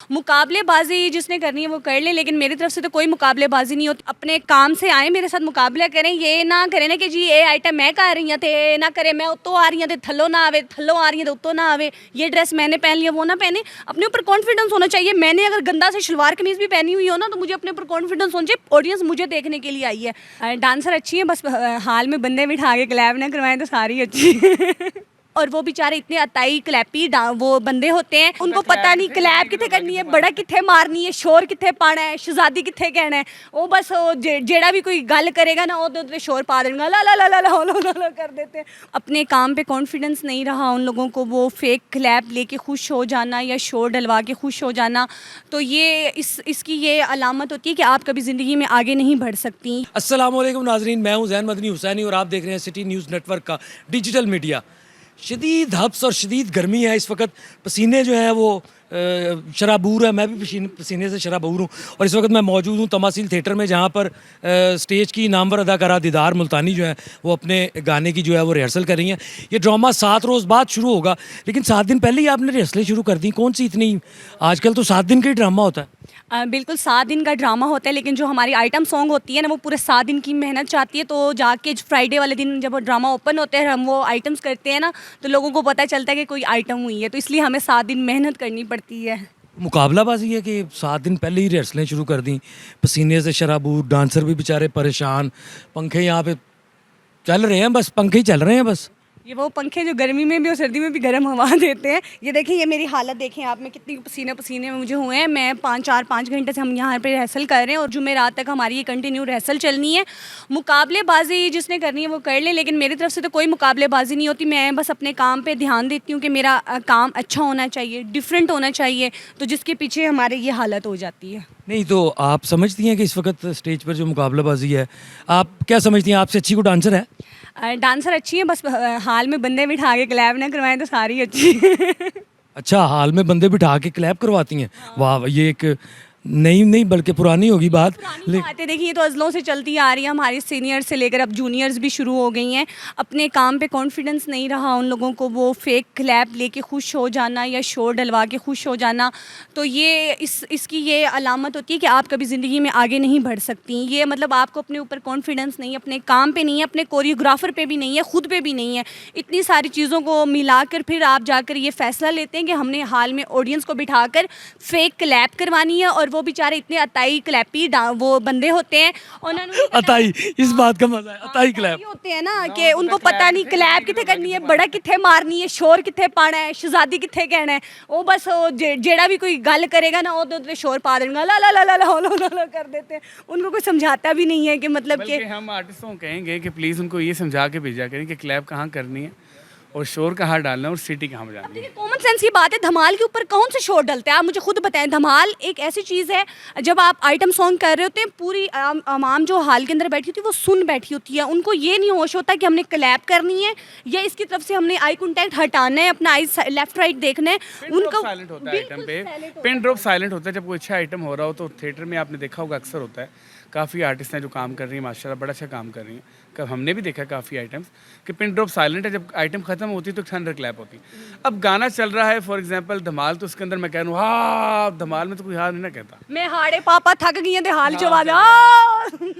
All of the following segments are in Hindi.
मुकाबलेबाजी जिसने करनी है वो कर ले, लेकिन मेरी तरफ से तो कोई मुकाबलेबाजी नहीं होती। अपने काम से आए, मेरे साथ मुकाबला करें, ये ना करें ना कि जी ये आइटम मैं कर रही हूँ, ये ना करें मैं उत्तों आ रही हूँ, थल्लों ना आवे, थल्लों आ रही है तो उत्तों ना आवे, ये ड्रेस मैंने पहन लिया वो ना पहने। अपने ऊपर कॉन्फिडेंस होना चाहिए। मैंने अगर गंदा से शलवार कमीज़ भी पहनी हुई हो ना, तो मुझे अपने ऊपर कॉन्फिडेंस होना चाहिए। ऑडियंस मुझे देखने के लिए आई है। डांसर अच्छी है, बस हाल में बंदे बिठा के क्लैप ना करवाएं तो सारी अच्छी है। और वो बेचारे इतने अताई क्लैपी वो बंदे होते हैं, उनको पता नहीं क्लैप कितने करनी है, बड़ा कितने मारनी है, शोर कितने पाना है, शहजादी कितने कहना है। वो बस जेड़ा भी कोई गल करेगा ना वो शोर पा देगा, ला ला ला ला ला ला ला कर देते हैं। अपने काम पे कॉन्फिडेंस नहीं रहा उन लोगों को, वो फेक क्लैप लेके खुश हो जाना या शोर डलवा के खुश हो जाना, तो ये इसकी ये अलामत होती है कि आप कभी ज़िंदगी में आगे नहीं बढ़ सकती। अस्सलाम वालेकुम नाजरीन, मैं हूं ज़ैन मदनी हुसैनी और आप देख रहे हैं सिटी न्यूज़ नेटवर्क का डिजिटल मीडिया। शदीद हब्स और शदीद गर्मी है इस वक्त। पसीने जो है वो शराबूर है, मैं भी पसीने से शराबूर हूँ। और इस वक्त मैं मौजूद हूँ तमासील थिएटर में, जहाँ पर स्टेज की नामवर अदाकारा दीदार मुल्तानी जो है वो अपने गाने की जो है वो रिहर्सल कर रही हैं। ये ड्रामा 7 रोज़ बाद शुरू होगा, लेकिन 7 दिन पहले ही आपने रिहर्सलें शुरू कर दी। कौन सी इतनी, आजकल तो 7 दिन का ही ड्रामा होता है। बिल्कुल 7 दिन का ड्रामा होता है, लेकिन जो हमारी आइटम सॉन्ग होती है ना, वो पूरे 7 दिन की मेहनत चाहती है। तो जाके फ्राइडे वाले दिन जब वो ड्रामा ओपन होते हैं, हम वो आइटम्स करते हैं ना, तो लोगों को पता चलता है कि कोई आइटम हुई है, तो इसलिए हमें 7 दिन मेहनत करनी पड़ती है। मुकाबलाबाजी है कि 7 दिन पहले ही रिहर्सलें शुरू कर दी, पसीने से शराबूर, डांसर भी बेचारे परेशान, पंखे यहाँ पे चल रहे हैं, बस पंखे ही चल रहे हैं बस। ये वो पंखे जो गर्मी में भी और सर्दी में भी गर्म हवा देते हैं। ये देखिए, ये मेरी हालत देखें आप, मैं कितनी पसीने पसीने में मुझे हुए हैं। मैं 5 घंटे से हम यहाँ पे रिहर्सल कर रहे हैं और जुमेरात तक हमारी ये कंटिन्यू रिहर्सल चलनी है। मुकाबलेबाजी जिसने करनी है वो कर ले, लेकिन मेरी तरफ से तो कोई मुकाबलेबाजी नहीं होती। मैं बस अपने काम पर ध्यान देती हूँ कि मेरा काम अच्छा होना चाहिए, डिफरेंट होना चाहिए, तो जिसके पीछे हमारे ये हालत हो जाती है। नहीं तो आप समझती हैं कि इस वक्त स्टेज पर जो मुकाबलाबाजी है, आप क्या समझती हैं, आपसे अच्छी कोई डांसर है? डांसर अच्छी है, बस हाल में बंदे बिठा के क्लैप ना करवाएं तो सारी अच्छी है। अच्छा, हाल में बंदे बिठा के क्लैप करवाती हैं? वाह, ये एक नई नहीं बल्कि पुरानी होगी बात। बातें देखिए तो अज़लों से चलती आ रही है, हमारी सीनियर से लेकर अब जूनियर्स भी शुरू हो गई हैं। अपने काम पे कॉन्फिडेंस नहीं रहा उन लोगों को, वो फेक क्लैप लेके खुश हो जाना या शोर डलवा के खुश हो जाना, तो ये इसकी ये अलामत होती है कि आप कभी ज़िंदगी में आगे नहीं बढ़ सकती। ये मतलब आपको अपने ऊपर कॉन्फिडेंस नहीं है, अपने काम पर नहीं है, अपने कोरियोग्राफर पर भी नहीं है, खुद पर भी नहीं है। इतनी सारी चीज़ों को मिला कर फिर आप जाकर ये फ़ैसला लेते हैं कि हमने हाल में ऑडियंस को बिठा कर फेक क्लैप करवानी है। और वो बेचारे इतने अताई क्लैपी वो बंदे होते हैं, उन्होंने अताई, इस बात का मजा है, अताई क्लैप होते हैं ना कि उनको पता नहीं क्लैप कितने करनी है, बड़ा कितने मारनी है, शोर कितने पाना है, शहजादी कितने कहना है। वो बस जेड़ा भी कोई गल करेगा ना वो शोर पा देगा, ला ला ला ला ला कर देते हैं। उनको कोई समझाता भी नहीं है कि मतलब कि हम आर्टिस्टों को कहेंगे कि प्लीज़ उनको ये समझा के भेजा करें कि क्लैप कहाँ करनी है और शोर कहाँ डालना है और सिटी कहाँ बजानी है। कॉमन सेंस की बात है, धमाल के ऊपर कौन सा शोर डलता है? आप मुझे खुद बताएं। धमाल एक ऐसी चीज़ है, जब आप आइटम सॉन्ग कर रहे होते हैं, पूरी आवाम जो हाल के अंदर बैठी होती है वो सुन बैठी होती है। उनको ये नहीं होश होता कि हमने क्लैप करनी है या इसकी तरफ से हमने आई कॉन्टैक्ट हटाना है, अपना आई लेफ्ट राइट देखना है। उनको साइलेंट होता है आइटम पे, पिन ड्रॉप साइलेंट होता है जब कोई अच्छा आइटम हो रहा हो। तो थिएटर में आपने देखा होगा अक्सर होता है, काफ़ी आर्टिस्ट हैं जो काम कर रही हैं, माशाल्लाह बड़ा अच्छा काम कर रही हैं। कब हमने भी देखा काफ़ी आइटम्स कि पिन ड्रॉप साइलेंट है, जब आइटम खत्म होती है तो थंडर क्लैप होती है। अब गाना चल रहा है, फॉर एग्जांपल धमाल, तो उसके अंदर मैं कह रहा हूँ हाँ, धमाल में तो कोई हाँ नहीं ना कहता। मैं हाड़े पापा थक गई हैं हाल जवा।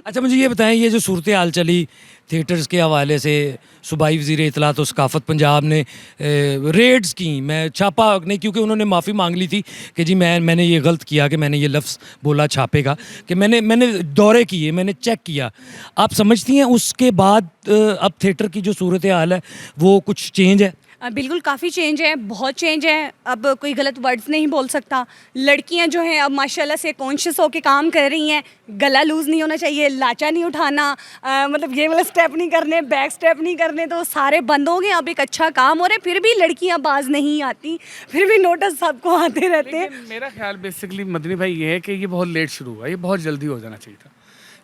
अच्छा, मुझे ये बताएं, ये जो सूरत हाल चली थिएटर्स के हवाले से, सूबाई वज़ीर इत्तलात और सकाफ़त पंजाब ने रेड्स की, मैं छापा नहीं, क्योंकि उन्होंने माफ़ी मांग ली थी कि जी मैंने ये गलत किया कि मैंने ये लफ्ज़ बोला छापे का, कि मैंने दौरे किए, मैंने चेक किया। आप समझती हैं उसके बाद अब थिएटर की जो सूरत हाल है वो कुछ चेंज है? बिल्कुल काफ़ी चेंज है, बहुत चेंज है। अब कोई गलत वर्ड्स नहीं बोल सकता। लड़कियां जो हैं अब माशाल्लाह से कॉन्शियस होकर काम कर रही हैं। गला लूज़ नहीं होना चाहिए, लाचा नहीं उठाना, मतलब ये वाला स्टेप नहीं करने, बैक स्टेप नहीं करने, तो सारे बंद हो गए। अब एक अच्छा काम हो रहा है, फिर भी लड़कियां बाज नहीं आती, फिर भी नोटिस सबको आते रहते हैं। मेरा ख्याल बेसिकली मदनी भाई ये है कि ये बहुत लेट शुरू हुआ, ये बहुत जल्दी हो जाना चाहिए था,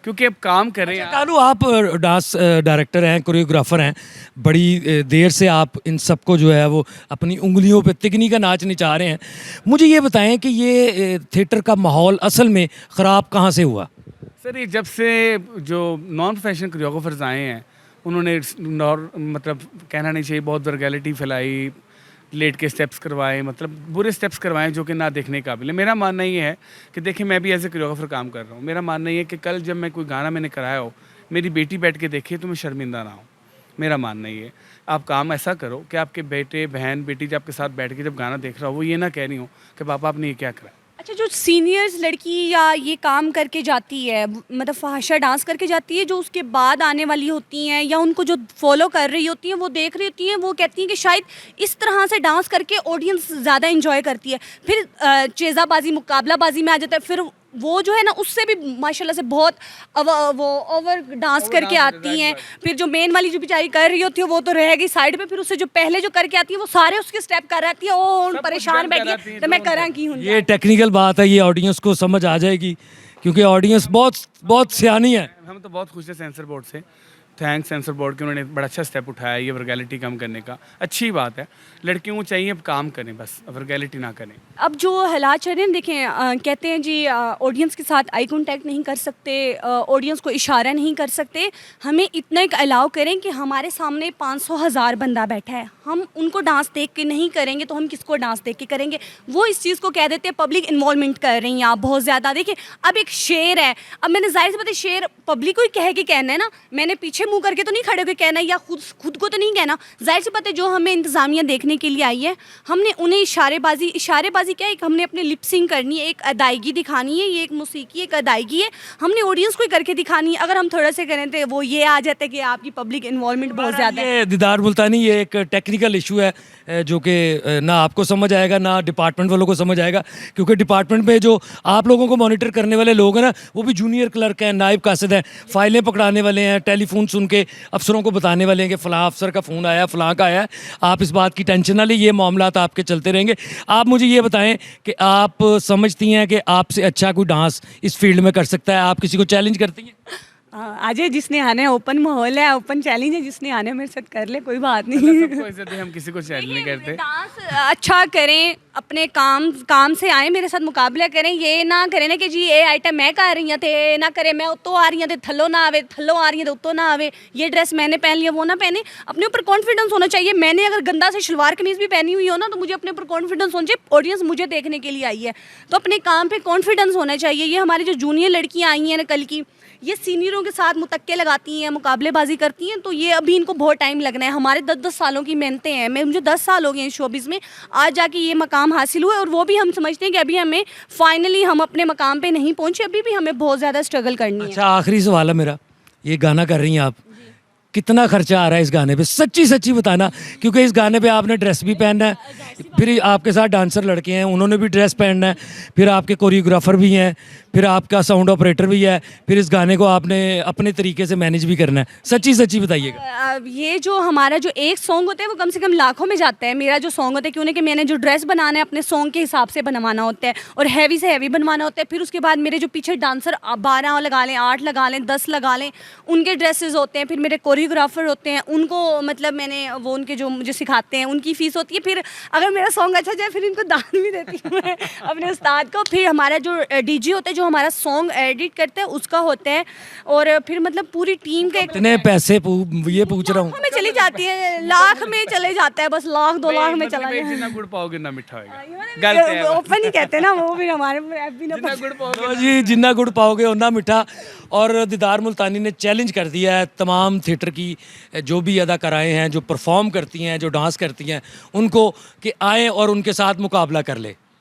क्योंकि अब काम कर रहे हैं। कानू, आप डांस डायरेक्टर हैं, कोरियोग्राफर हैं, बड़ी देर से आप इन सबको जो है वो अपनी उंगलियों पे तिगनी का नाच नचा रहे हैं। मुझे ये बताएं कि ये थिएटर का माहौल असल में ख़राब कहाँ से हुआ? सर ये जब से जो नॉन प्रोफेशनल कोरियोग्राफर्स आए हैं, उन्होंने मतलब कहना नहीं चाहिए, बहुत वर्गैलिटी फैलाई, लेट के स्टेप्स करवाएं, मतलब बुरे स्टेप्स करवाएं जो कि ना देखने के काबिल है। मेरा मानना ये है कि देखिए, मैं भी एज ए कोरियोग्राफर काम कर रहा हूँ। मेरा मानना ये है कि कल जब मैं कोई गाना मैंने कराया हो, मेरी बेटी बैठ के देखे तो मैं शर्मिंदा ना हूँ। मेरा मानना ये है, आप काम ऐसा करो कि आपके बेटे बहन बेटी जब आपके साथ बैठ के जब गाना देख रहा हो, वो ये ना कह रही हो कि पापा आपने ये क्या करा। अच्छा, जो सीनियर्स लड़की या ये काम करके जाती है, मतलब फहाशा डांस करके जाती है, जो उसके बाद आने वाली होती हैं या उनको जो फॉलो कर रही होती हैं, वो देख रही होती हैं, वो कहती हैं कि शायद इस तरह से डांस करके ऑडियंस ज़्यादा इंजॉय करती है। फिर चेज़ाबाजी मुकाबलाबाजी में आ जाता है, फिर वो जो है ना उससे भी माशाल्लाह से बहुत वो ओवर डांस करके आती हैं। फिर जो मेन वाली जो बेचारी कर रही होती है वो तो रहेगी साइड पे, फिर उससे जो पहले जो करके आती है वो सारे उसके स्टेप कर आती है। ओ परेशान बैठी है तो मैं करा की हूँ। ये टेक्निकल बात है, ये ऑडियंस को समझ आ जाएगी क्योंकि ऑडियंस बहुत बहुत सियानी है। हम तो बहुत खुश है सेंसर बोर्ड से, थैंक्स सेंसर बोर्ड के, उन्होंने बड़ा अच्छा स्टेप उठाया ये वर्गैलिटी कम करने का। अच्छी बात है, लड़कियों को चाहिए अब काम करें, बस वर्गैलिटी ना करें। अब जो हालात चल रहे हैं, देखें कहते हैं जी ऑडियंस के साथ आई कांटेक्ट नहीं कर सकते, ऑडियंस को इशारा नहीं कर सकते। हमें इतना एक अलाउ करें कि हमारे सामने 500,000 बंदा बैठा है, हम उनको डांस देख के नहीं करेंगे तो हम किसको डांस देख के करेंगे। वो इस चीज़ को कह देते हैं पब्लिक इन्वॉल्वमेंट कर रही हैं आप बहुत ज़्यादा। देखिए, अब एक शेर है, अब मैंने जाहिर सी बात है शेर पब्लिक को ही कह के कहना है ना, मैंने पीछे मुंह करके तो नहीं खड़े होकर कहना या खुद को तो नहीं कहना। जाहिर सी बात है जो हमें इंतज़ामिया देखने के लिए आई है, हमने उन्हें इशारेबाजी क्या है, हमने अपने लिपसिंग करनी है, एक अदायगी दिखानी है, ये एक मौसीकी एक अदायगी है, हमने ऑडियंस को ही करके दिखानी है। अगर हम थोड़ा से करें तो वो ये आ जाता है कि आपकी पब्लिक इन्वॉल्वमेंट बहुत ज़्यादा है। ये दीदार मुल्तानी, ये एक टेक्निकल इशू है जो कि ना आपको समझ आएगा ना डिपार्टमेंट वालों को समझ आएगा, क्योंकि डिपार्टमेंट में जो आप लोगों को मॉनिटर करने वाले लोग हैं ना, वो भी जूनियर क्लर्क हैं, नायब कासिद हैं, फाइलें पकड़ाने वाले हैं, टेलीफोन सुन के अफसरों को बताने वाले हैं कि फ़लाँ अफसर का फ़ोन आया, फ़लाँ का आया है। आप इस बात की टेंशन ना लें, ये मामलात आपके चलते रहेंगे। आप मुझे ये बताएं कि आप समझती हैं कि आपसे अच्छा कोई डांस इस फील्ड में कर सकता है? आप किसी को चैलेंज करती हैं? अजय, जिसने आना है, ओपन माहौल है, ओपन चैलेंज है, जिसने आना है मेरे साथ कर ले, कोई बात नहीं। सबको इज्जत है, हम किसी को चैलेंज नहीं करते। डांस अच्छा करें, अपने काम से आए, मेरे साथ मुकाबला करें, ये ना करें ना कि जी ये आइटम मैं कर रही हूँ ते ना करे, मैं उत्तों आ रही हूँ तो थल्लों ना आवे, थल्लों आ रही है तो उत्तों ना आवे, ये ड्रेस मैंने पहन लिया वो ना पहने। अपने ऊपर कॉन्फिडेंस होना चाहिए। मैंने अगर गंदा से शलवार कमीज़ भी पहनी हुई हो ना, तो मुझे अपने ऊपर कॉन्फिडेंस होना चाहिए, ऑडियंस मुझे देखने के लिए आई है तो अपने काम पर कॉन्फिडेंस होना चाहिए। ये हमारी जो जूनियर लड़कियाँ आई हैं ना कल की, ये सीनियरों के साथ मुतक्के लगाती हैं, मुकाबलेबाजी करती हैं, तो ये अभी इनको बहुत टाइम लगना है। हमारे 10-10 सालों की मेहनतें हैं, मुझे 10 साल हो गए हैं शोबिज़ में, आज जाके ये मकाम हासिल हुआ है। और वो भी हम समझते हैं कि अभी हमें फाइनली हम अपने मकाम पे नहीं पहुंचे, अभी भी हमें बहुत ज़्यादा स्ट्रगल करनी है। अच्छा, आखिरी सवाल है मेरा, ये गाना कर रही हैं आप, कितना खर्चा आ रहा है इस गाने पे? सच्ची सच्ची बताना, क्योंकि इस गाने पे आपने ड्रेस भी पहनना है, फिर आपके साथ डांसर लड़के हैं उन्होंने भी ड्रेस पहनना है, फिर आपके कोरियोग्राफर भी हैं, फिर आपका साउंड ऑपरेटर भी है, फिर इस गाने को आपने अपने तरीके से मैनेज भी करना है। सच्ची सच्ची बताइएगा। ये जो हमारा जो एक सॉन्ग होता है वो कम से कम लाखों में जाता है। मेरा जो सॉन्ग होता है, क्यों ना कि मैंने जो ड्रेस बनाना है अपने सॉन्ग के हिसाब से बनवाना होता है और हैवी से हैवी बनवाना होता है। फिर उसके बाद मेरे जो पीछे डांसर 12 लगा लें, 8 लगा लें, 10 लगा लें, उनके ड्रेसेस होते हैं। फिर मेरे कोरियोग्राफर होते हैं, उनको मतलब मैंने वो उनके जो मुझे सिखाते हैं उनकी फ़ीस होती है। फिर अगर मेरा सॉन्ग अच्छा जाए फिर इनको दान भी देती हूँ मैं अपने उस्ताद को। फिर हमारा जो डीजे होता है जो हमारा सॉन्ग एडिट करता है उसका होता है। और फिर मतलब पूरी टीम का इतने पैसे ये पूछ रहा हूँ, लाख में चली जाती है, लाख में चले जाता है, बस लाख 2 लाख में चला जाए। जितना गुड़ पाओगे ना मिठा होगा, ओपन ही कहते हैं ना, वो भी हमारे भी ना जितना गुड़ पाओगे लो जी, जितना गुड़ पाओगे उतना मीठा। और दीदार मुल्तानी ने चैलेंज कर दिया है तमाम थिएटर की जो भी अदाकाराएँ हैं, जो परफॉर्म करती हैं, जो डांस करती हैं, उनको कि आएँ और उनके साथ मुकाबला कर ले।